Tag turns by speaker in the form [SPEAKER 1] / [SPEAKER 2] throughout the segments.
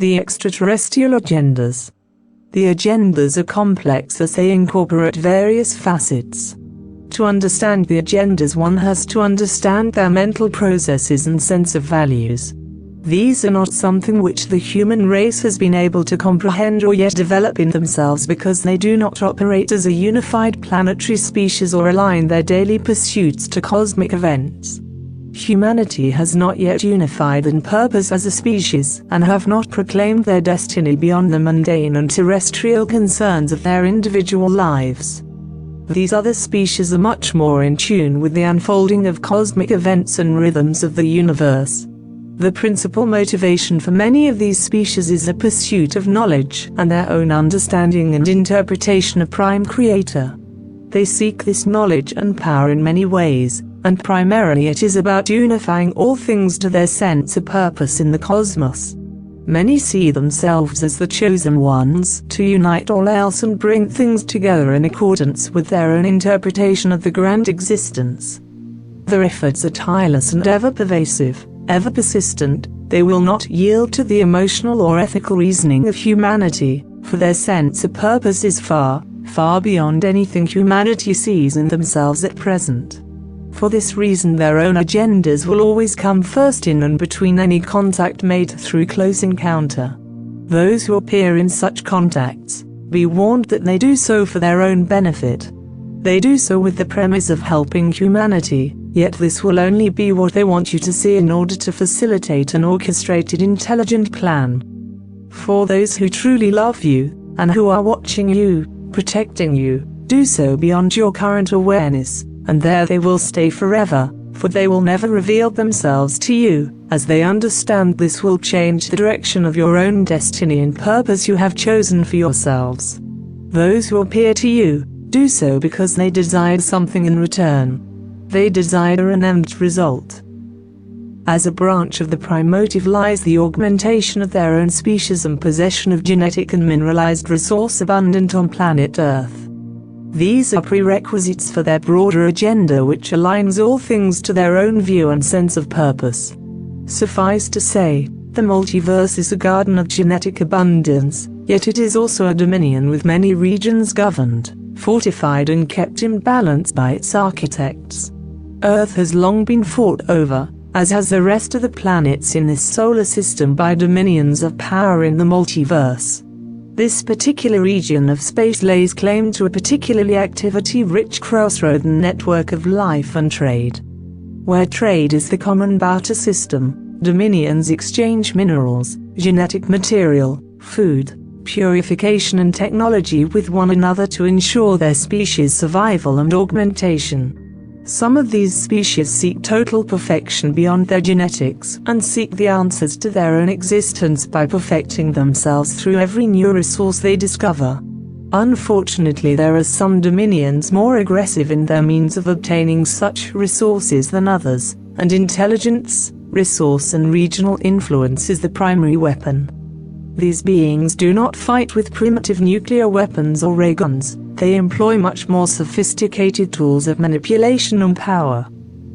[SPEAKER 1] The extraterrestrial agendas. The agendas are complex as they incorporate various facets. To understand the agendas, one has to understand their mental processes and sense of values. These are not something which the human race has been able to comprehend or yet develop in themselves, because they do not operate as a unified planetary species or align their daily pursuits to cosmic events. Humanity has not yet unified in purpose as a species, and have not proclaimed their destiny beyond the mundane and terrestrial concerns of their individual lives. These other species are much more in tune with the unfolding of cosmic events and rhythms of the universe. The principal motivation for many of these species is the pursuit of knowledge and their own understanding and interpretation of Prime Creator. They seek this knowledge and power in many ways, and primarily it is about unifying all things to their sense of purpose in the cosmos. Many see themselves as the chosen ones to unite all else and bring things together in accordance with their own interpretation of the grand existence. Their efforts are tireless and ever-pervasive, ever-persistent. They will not yield to the emotional or ethical reasoning of humanity, for their sense of purpose is far, far beyond anything humanity sees in themselves at present. For this reason, their own agendas will always come first in and between any contact made through close encounter. Those who appear in such contacts, be warned that they do so for their own benefit. They do so with the premise of helping humanity, yet this will only be what they want you to see in order to facilitate an orchestrated, intelligent plan. For those who truly love you, and who are watching you, protecting you, do so beyond your current awareness, and there they will stay forever, for they will never reveal themselves to you, as they understand this will change the direction of your own destiny and purpose you have chosen for yourselves. Those who appear to you, do so because they desire something in return. They desire an end result. As a branch of the prime motive lies the augmentation of their own species and possession of genetic and mineralized resource abundant on planet Earth. These are prerequisites for their broader agenda, which aligns all things to their own view and sense of purpose. Suffice to say, the multiverse is a garden of genetic abundance, yet it is also a dominion with many regions governed, fortified and kept in balance by its architects. Earth has long been fought over, as has the rest of the planets in this solar system, by dominions of power in the multiverse. This particular region of space lays claim to a particularly activity-rich crossroad and network of life and trade. Where trade is the common barter system, dominions exchange minerals, genetic material, food, purification and technology with one another to ensure their species' survival and augmentation. Some of these species seek total perfection beyond their genetics and seek the answers to their own existence by perfecting themselves through every new resource they discover. Unfortunately, there are some dominions more aggressive in their means of obtaining such resources than others, and intelligence, resource and regional influence is the primary weapon. These beings do not fight with primitive nuclear weapons or ray guns. They employ much more sophisticated tools of manipulation and power.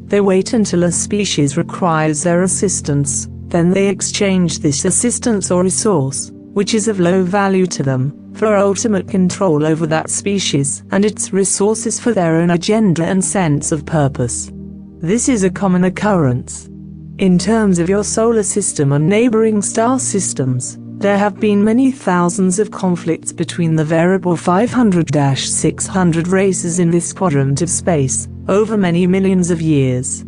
[SPEAKER 1] They wait until a species requires their assistance, then they exchange this assistance or resource, which is of low value to them, for ultimate control over that species and its resources for their own agenda and sense of purpose. This is a common occurrence. In terms of your solar system and neighboring star systems, there have been many thousands of conflicts between the variable 500-600 races in this quadrant of space, over many millions of years.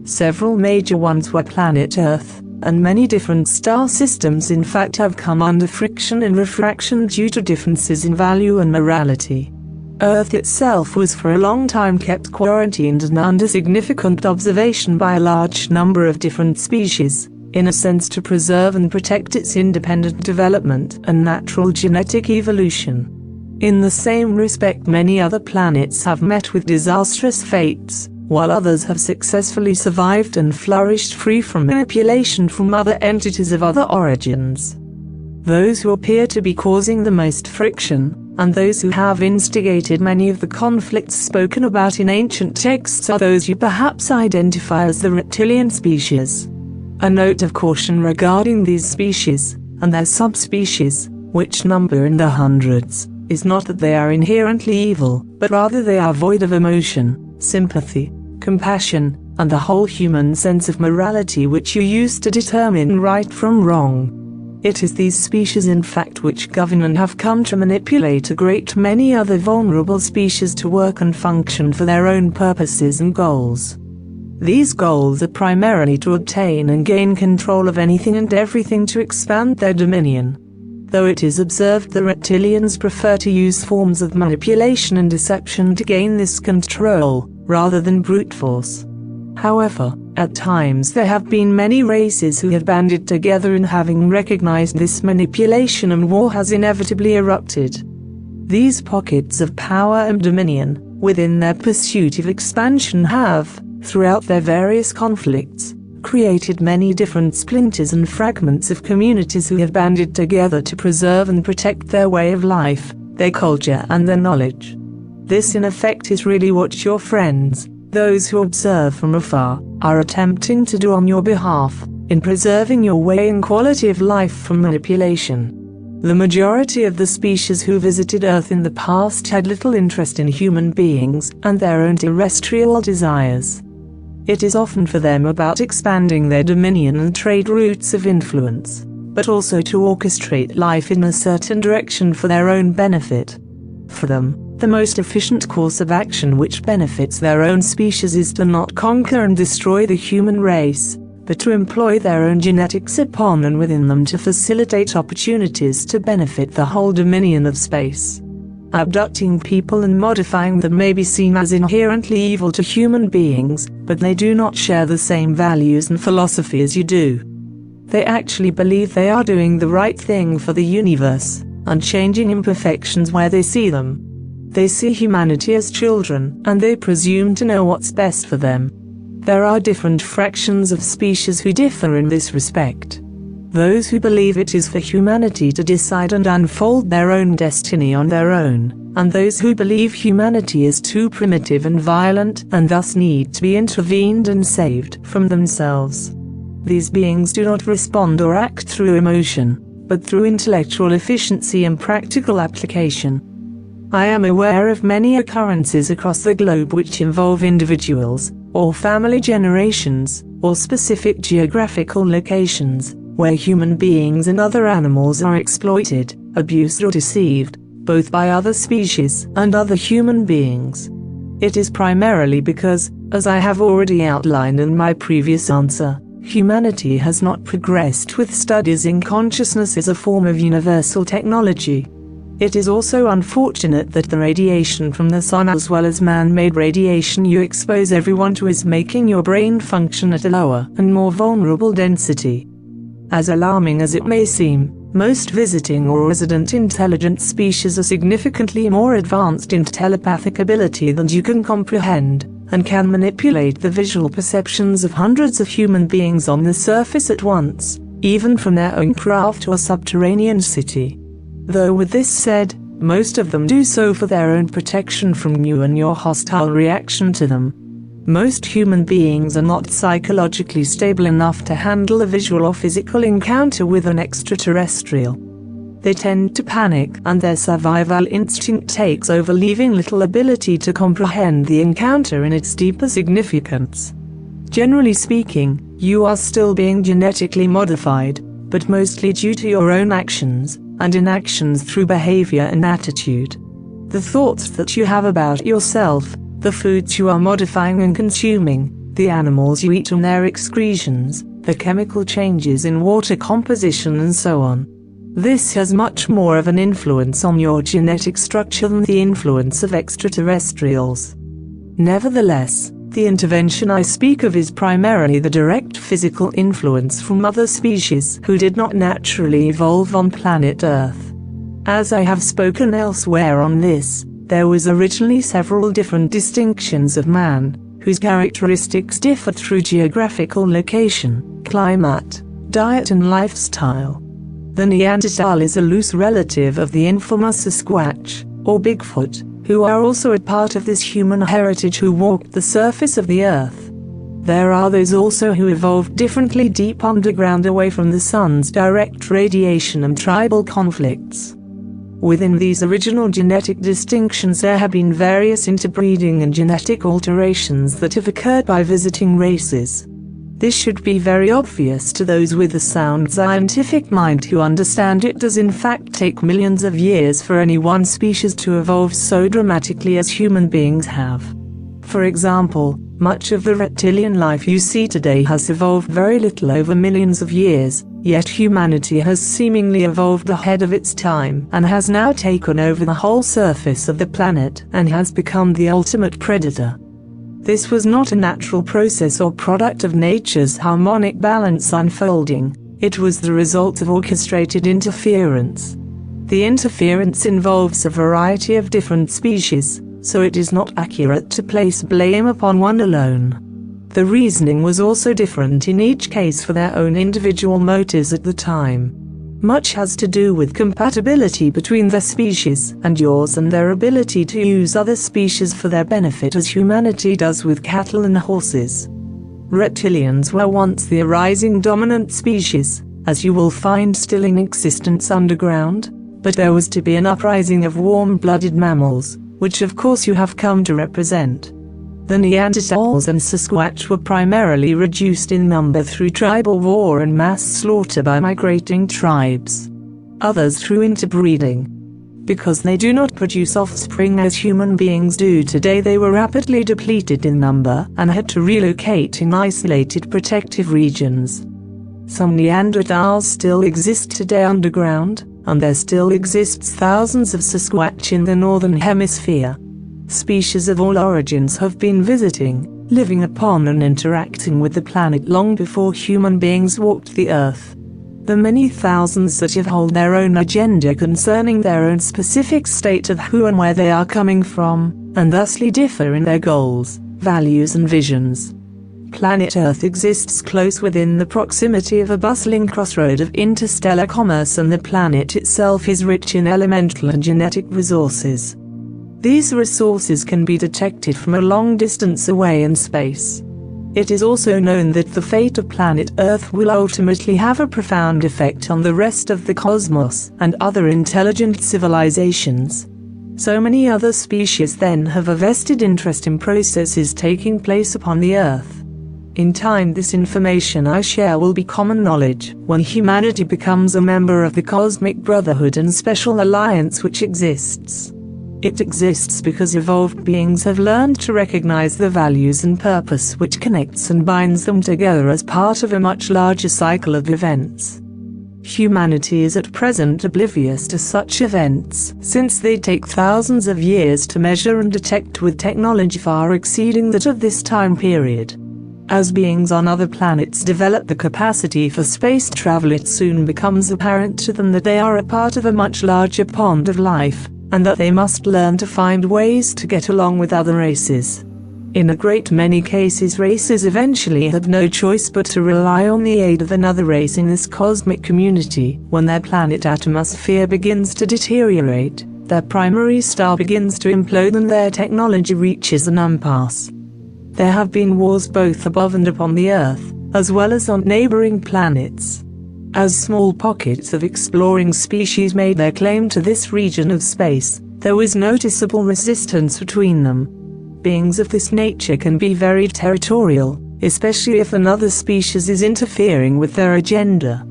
[SPEAKER 1] Several major ones were planet Earth, and many different star systems in fact have come under friction and refraction due to differences in value and morality. Earth itself was for a long time kept quarantined and under significant observation by a large number of different species, in a sense to preserve and protect its independent development and natural genetic evolution. In the same respect, many other planets have met with disastrous fates, while others have successfully survived and flourished free from manipulation from other entities of other origins. Those who appear to be causing the most friction, and those who have instigated many of the conflicts spoken about in ancient texts, are those you perhaps identify as the reptilian species. A note of caution regarding these species: and their subspecies, which number in the hundreds, is not that they are inherently evil, but rather they are void of emotion, sympathy, compassion, and the whole human sense of morality which you use to determine right from wrong. It is these species in fact which govern and have come to manipulate a great many other vulnerable species to work and function for their own purposes and goals. These goals are primarily to obtain and gain control of anything and everything to expand their dominion. Though it is observed the reptilians prefer to use forms of manipulation and deception to gain this control, rather than brute force. However, at times there have been many races who have banded together, and having recognized this manipulation, and war has inevitably erupted. These pockets of power and dominion, within their pursuit of expansion, have, throughout their various conflicts, created many different splinters and fragments of communities who have banded together to preserve and protect their way of life, their culture and their knowledge. This in effect is really what your friends, those who observe from afar, are attempting to do on your behalf, in preserving your way and quality of life from manipulation. The majority of the species who visited Earth in the past had little interest in human beings and their own terrestrial desires. It is often for them about expanding their dominion and trade routes of influence, but also to orchestrate life in a certain direction for their own benefit. For them, the most efficient course of action which benefits their own species is to not conquer and destroy the human race, but to employ their own genetics upon and within them to facilitate opportunities to benefit the whole dominion of space. Abducting people and modifying them may be seen as inherently evil to human beings, but they do not share the same values and philosophy as you do. They actually believe they are doing the right thing for the universe, and changing imperfections where they see them. They see humanity as children, and they presume to know what's best for them. There are different fractions of species who differ in this respect. Those who believe it is for humanity to decide and unfold their own destiny on their own, and those who believe humanity is too primitive and violent and thus need to be intervened and saved from themselves. These beings do not respond or act through emotion, but through intellectual efficiency and practical application. I am aware of many occurrences across the globe which involve individuals, or family generations, or specific geographical locations, where human beings and other animals are exploited, abused or deceived, both by other species and other human beings. It is primarily because, as I have already outlined in my previous answer, humanity has not progressed with studies in consciousness as a form of universal technology. It is also unfortunate that the radiation from the sun as well as man-made radiation you expose everyone to is making your brain function at a lower and more vulnerable density. As alarming as it may seem, most visiting or resident intelligent species are significantly more advanced in telepathic ability than you can comprehend, and can manipulate the visual perceptions of hundreds of human beings on the surface at once, even from their own craft or subterranean city. Though with this said, most of them do so for their own protection from you and your hostile reaction to them. Most human beings are not psychologically stable enough to handle a visual or physical encounter with an extraterrestrial. They tend to panic and their survival instinct takes over, leaving little ability to comprehend the encounter in its deeper significance. Generally speaking, you are still being genetically modified, but mostly due to your own actions and inactions through behavior and attitude. The thoughts that you have about yourself, the foods you are modifying and consuming, the animals you eat and their excretions, the chemical changes in water composition and so on. This has much more of an influence on your genetic structure than the influence of extraterrestrials. Nevertheless, the intervention I speak of is primarily the direct physical influence from other species who did not naturally evolve on planet Earth. As I have spoken elsewhere on this, there was originally several different distinctions of man, whose characteristics differed through geographical location, climate, diet and lifestyle. The Neanderthal is a loose relative of the infamous Sasquatch, or Bigfoot, who are also a part of this human heritage who walked the surface of the earth. There are those also who evolved differently deep underground away from the sun's direct radiation and tribal conflicts. Within these original genetic distinctions there have been various interbreeding and genetic alterations that have occurred by visiting races. This should be very obvious to those with a sound scientific mind who understand it does in fact take millions of years for any one species to evolve so dramatically as human beings have. For example, much of the reptilian life you see today has evolved very little over millions of years, yet humanity has seemingly evolved ahead of its time and has now taken over the whole surface of the planet and has become the ultimate predator. This was not a natural process or product of nature's harmonic balance unfolding, it was the result of orchestrated interference. The interference involves a variety of different species, so it is not accurate to place blame upon one alone. The reasoning was also different in each case for their own individual motives at the time. Much has to do with compatibility between their species and yours and their ability to use other species for their benefit as humanity does with cattle and horses. Reptilians were once the arising dominant species, as you will find still in existence underground, but there was to be an uprising of warm-blooded mammals, which of course you have come to represent. The Neanderthals and Sasquatch were primarily reduced in number through tribal war and mass slaughter by migrating tribes. Others through interbreeding. Because they do not produce offspring as human beings do today, they were rapidly depleted in number and had to relocate in isolated protective regions. Some Neanderthals still exist today underground, and there still exists thousands of Sasquatch in the northern hemisphere. Species of all origins have been visiting, living upon and interacting with the planet long before human beings walked the earth. The many thousands that have hold their own agenda concerning their own specific state of who and where they are coming from, and thusly differ in their goals, values and visions. Planet Earth exists close within the proximity of a bustling crossroad of interstellar commerce, and the planet itself is rich in elemental and genetic resources. These resources can be detected from a long distance away in space. It is also known that the fate of planet Earth will ultimately have a profound effect on the rest of the cosmos and other intelligent civilizations. So many other species then have a vested interest in processes taking place upon the Earth. In time, this information I share will be common knowledge when humanity becomes a member of the cosmic brotherhood and special alliance which exists. It exists because evolved beings have learned to recognize the values and purpose which connects and binds them together as part of a much larger cycle of events. Humanity is at present oblivious to such events, since they take thousands of years to measure and detect with technology far exceeding that of this time period. As beings on other planets develop the capacity for space travel, it soon becomes apparent to them that they are a part of a much larger pond of life, and that they must learn to find ways to get along with other races. In a great many cases, races eventually have no choice but to rely on the aid of another race in this cosmic community. When their planet atmosphere begins to deteriorate, their primary star begins to implode and their technology reaches an impasse. There have been wars both above and upon the Earth, as well as on neighboring planets. As small pockets of exploring species made their claim to this region of space, there was noticeable resistance between them. Beings of this nature can be very territorial, especially if another species is interfering with their agenda.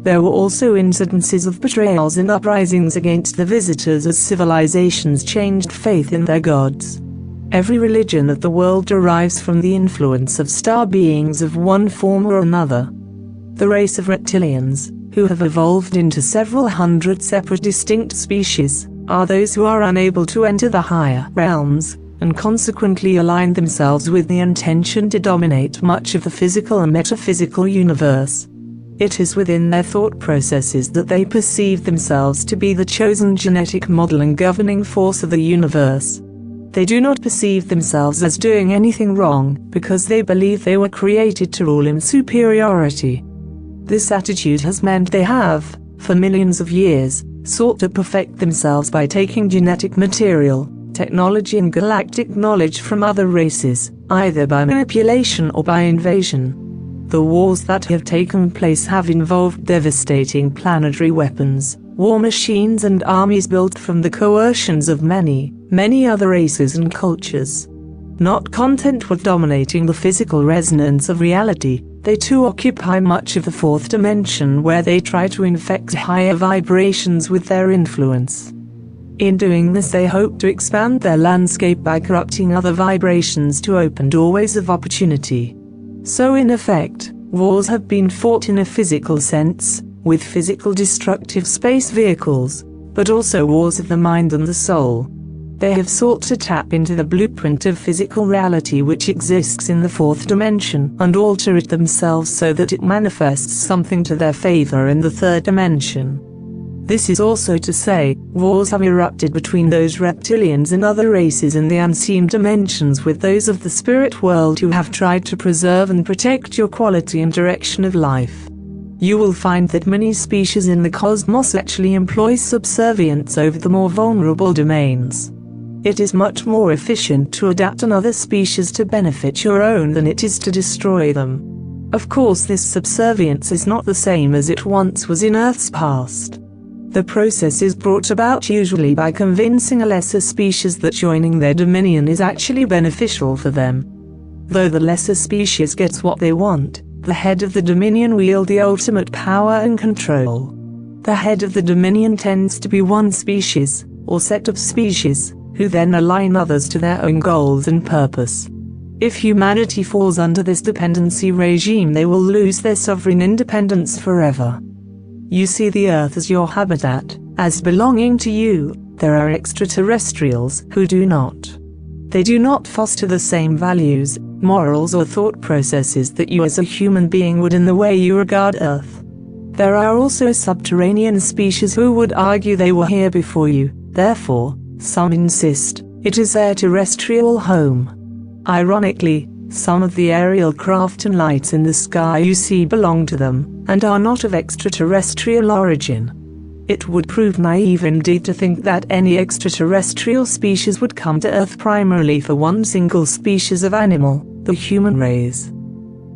[SPEAKER 1] There were also incidences of betrayals and uprisings against the visitors as civilizations changed faith in their gods. Every religion of the world derives from the influence of star beings of one form or another. The race of reptilians, who have evolved into several hundred separate distinct species, are those who are unable to enter the higher realms, and consequently align themselves with the intention to dominate much of the physical and metaphysical universe. It is within their thought processes that they perceive themselves to be the chosen genetic model and governing force of the universe. They do not perceive themselves as doing anything wrong, because they believe they were created to rule in superiority. This attitude has meant they have, for millions of years, sought to perfect themselves by taking genetic material, technology and galactic knowledge from other races, either by manipulation or by invasion. The wars that have taken place have involved devastating planetary weapons, war machines and armies built from the coercions of many, many other races and cultures. Not content with dominating the physical resonance of reality, they too occupy much of the fourth dimension, where they try to infect higher vibrations with their influence. In doing this, they hope to expand their landscape by corrupting other vibrations to open doorways of opportunity. So in effect, wars have been fought in a physical sense, with physical destructive space vehicles, but also wars of the mind and the soul. They have sought to tap into the blueprint of physical reality which exists in the fourth dimension and alter it themselves so that it manifests something to their favor in the third dimension. This is also to say, wars have erupted between those reptilians and other races in the unseen dimensions with those of the spirit world who have tried to preserve and protect your quality and direction of life. You will find that many species in the cosmos actually employ subservience over the more vulnerable domains. It is much more efficient to adapt another species to benefit your own than it is to destroy them. Of course, this subservience is not the same as it once was in Earth's past. The process is brought about usually by convincing a lesser species that joining their dominion is actually beneficial for them. Though the lesser species gets what they want, the head of the dominion wields the ultimate power and control. The head of the dominion tends to be one species, or set of species, who then align others to their own goals and purpose. If humanity falls under this dependency regime, they will lose their sovereign independence forever. You see the Earth as your habitat, as belonging to you. There are extraterrestrials who do not. They do not foster the same values, morals or thought processes that you as a human being would in the way you regard Earth. There are also subterranean species who would argue they were here before you, therefore, some insist it is their terrestrial home. Ironically, some of the aerial craft and lights in the sky you see belong to them, and are not of extraterrestrial origin. It would prove naive indeed to think that any extraterrestrial species would come to Earth primarily for one single species of animal, the human race.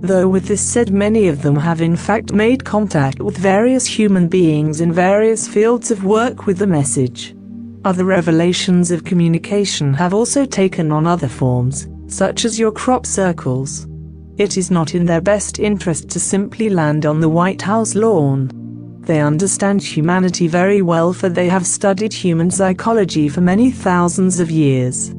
[SPEAKER 1] Though with this said, many of them have in fact made contact with various human beings in various fields of work with the message. Other revelations of communication have also taken on other forms, such as your crop circles. It is not in their best interest to simply land on the White House lawn. They understand humanity very well, for they have studied human psychology for many thousands of years.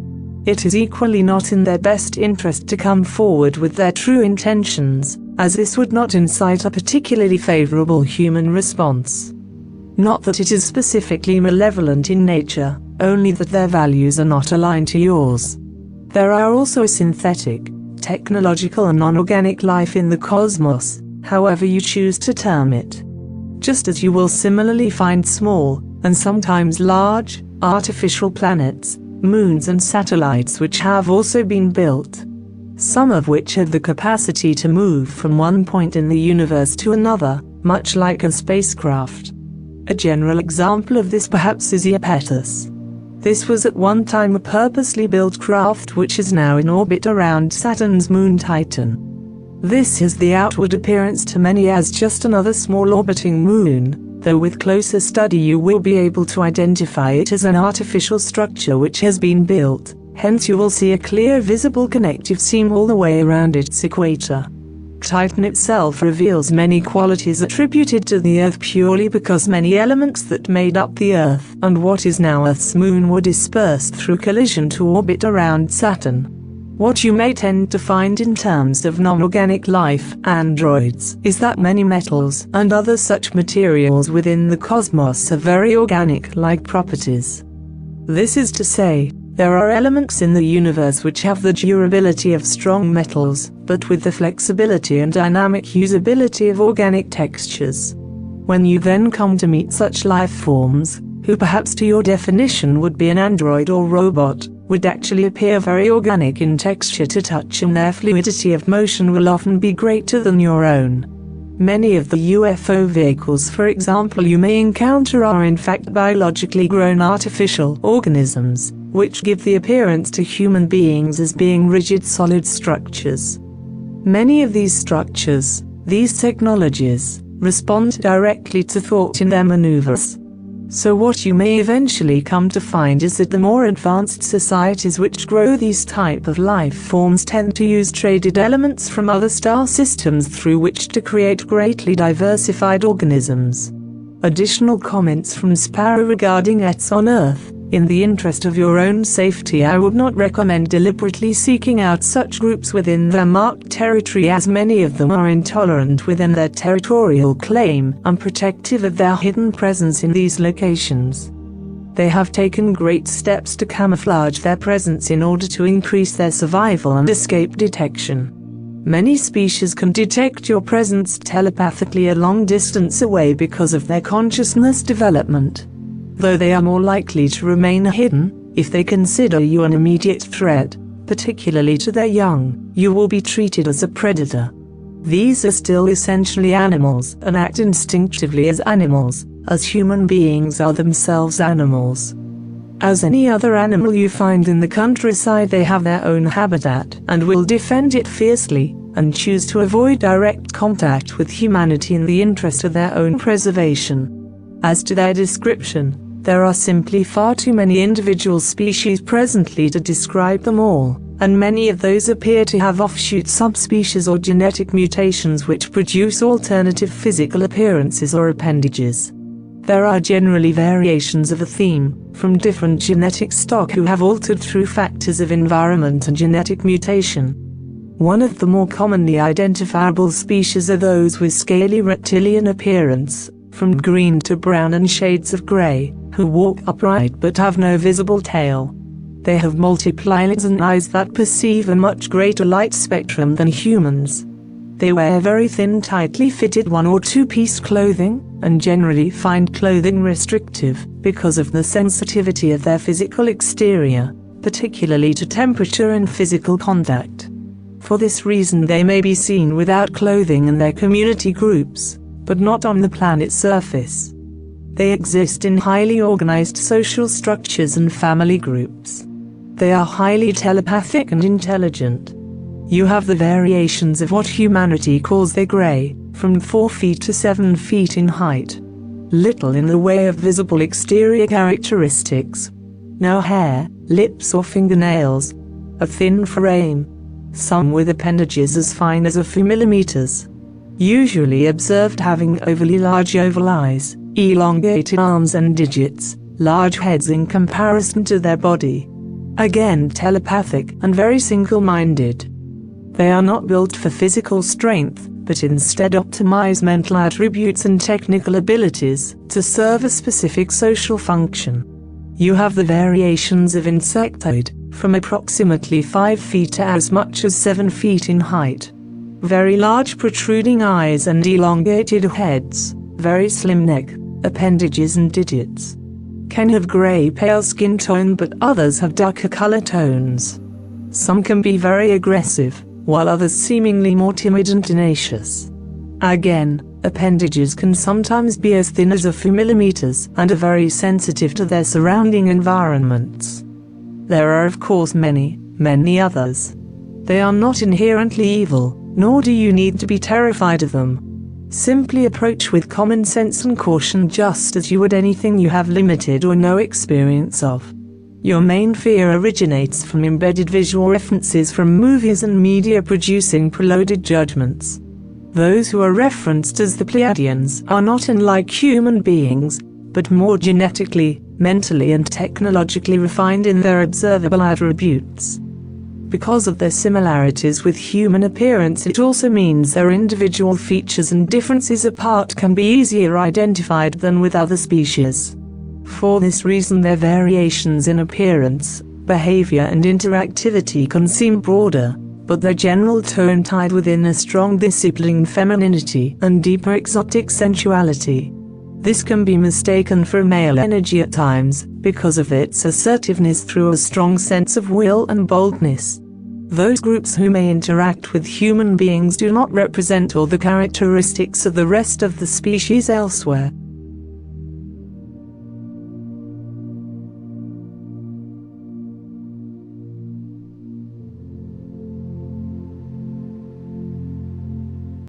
[SPEAKER 1] It is equally not in their best interest to come forward with their true intentions, as this would not incite a particularly favorable human response. Not that it is specifically malevolent in nature, only that their values are not aligned to yours. There are also synthetic, technological and non-organic life in the cosmos, however you choose to term it. Just as you will similarly find small, and sometimes large, artificial planets, moons and satellites which have also been built. Some of which have the capacity to move from one point in the universe to another, much like a spacecraft. A general example of this perhaps is Iapetus. This was at one time a purposely built craft which is now in orbit around Saturn's moon Titan. This has the outward appearance to many as just another small orbiting moon, though with closer study you will be able to identify it as an artificial structure which has been built, hence you will see a clear visible connective seam all the way around its equator. Titan itself reveals many qualities attributed to the Earth purely because many elements that made up the Earth and what is now Earth's moon were dispersed through collision to orbit around Saturn. What you may tend to find in terms of non-organic life, androids, is that many metals and other such materials within the cosmos have very organic-like properties. This is to say, there are elements in the universe which have the durability of strong metals, but with the flexibility and dynamic usability of organic textures. When you then come to meet such life forms, who perhaps to your definition would be an android or robot, would actually appear very organic in texture to touch, and their fluidity of motion will often be greater than your own. Many of the UFO vehicles, for example, you may encounter are in fact biologically grown artificial organisms, which give the appearance to human beings as being rigid solid structures. Many of these structures, these technologies, respond directly to thought in their maneuvers. So what you may eventually come to find is that the more advanced societies which grow these type of life forms tend to use traded elements from other star systems through which to create greatly diversified organisms. Additional comments from Sparrow regarding ETs on Earth. In the interest of your own safety, I would not recommend deliberately seeking out such groups within their marked territory, as many of them are intolerant within their territorial claim, unprotective of their hidden presence in these locations. They have taken great steps to camouflage their presence in order to increase their survival and escape detection. Many species can detect your presence telepathically a long distance away because of their consciousness development. Though they are more likely to remain hidden, if they consider you an immediate threat, particularly to their young, you will be treated as a predator. These are still essentially animals and act instinctively as animals, as human beings are themselves animals. As any other animal you find in the countryside, they have their own habitat and will defend it fiercely, and choose to avoid direct contact with humanity in the interest of their own preservation. As to their description, there are simply far too many individual species presently to describe them all, and many of those appear to have offshoot subspecies or genetic mutations which produce alternative physical appearances or appendages. There are generally variations of a theme, from different genetic stock who have altered through factors of environment and genetic mutation. One of the more commonly identifiable species are those with scaly reptilian appearance, from green to brown and shades of gray, who walk upright but have no visible tail. They have multiple eyelids and eyes that perceive a much greater light spectrum than humans. They wear very thin, tightly fitted 1- or 2-piece clothing, and generally find clothing restrictive because of the sensitivity of their physical exterior, particularly to temperature and physical contact. For this reason they may be seen without clothing in their community groups, but not on the planet's surface. They exist in highly organized social structures and family groups. They are highly telepathic and intelligent. You have the variations of what humanity calls the gray, from 4 feet to 7 feet in height. Little in the way of visible exterior characteristics. No hair, lips or fingernails. A thin frame. Some with appendages as fine as a few millimeters. Usually observed having overly large oval eyes, elongated arms and digits, large heads in comparison to their body. Again telepathic and very single-minded. They are not built for physical strength, but instead optimize mental attributes and technical abilities to serve a specific social function. You have the variations of insectoid, from approximately 5 feet to as much as 7 feet in height. Very large protruding eyes and elongated heads, very slim neck, appendages and digits. Can have gray pale skin tone, but others have darker color tones. Some can be very aggressive, while others seemingly more timid and tenacious. Again, appendages can sometimes be as thin as a few millimeters and are very sensitive to their surrounding environments. There are of course many others. They are not inherently evil, nor do you need to be terrified of them. Simply approach with common sense and caution, just as you would anything you have limited or no experience of. Your main fear originates from embedded visual references from movies and media producing preloaded judgments. Those who are referenced as the Pleiadians are not unlike human beings, but more genetically, mentally and technologically refined in their observable attributes. Because of their similarities with human appearance, it also means their individual features and differences apart can be easier identified than with other species. For this reason their variations in appearance, behavior and interactivity can seem broader, but their general tone tied within a strong disciplined femininity and deeper exotic sensuality. This can be mistaken for male energy at times, because of its assertiveness through a strong sense of will and boldness. Those groups who may interact with human beings do not represent all the characteristics of the rest of the species elsewhere.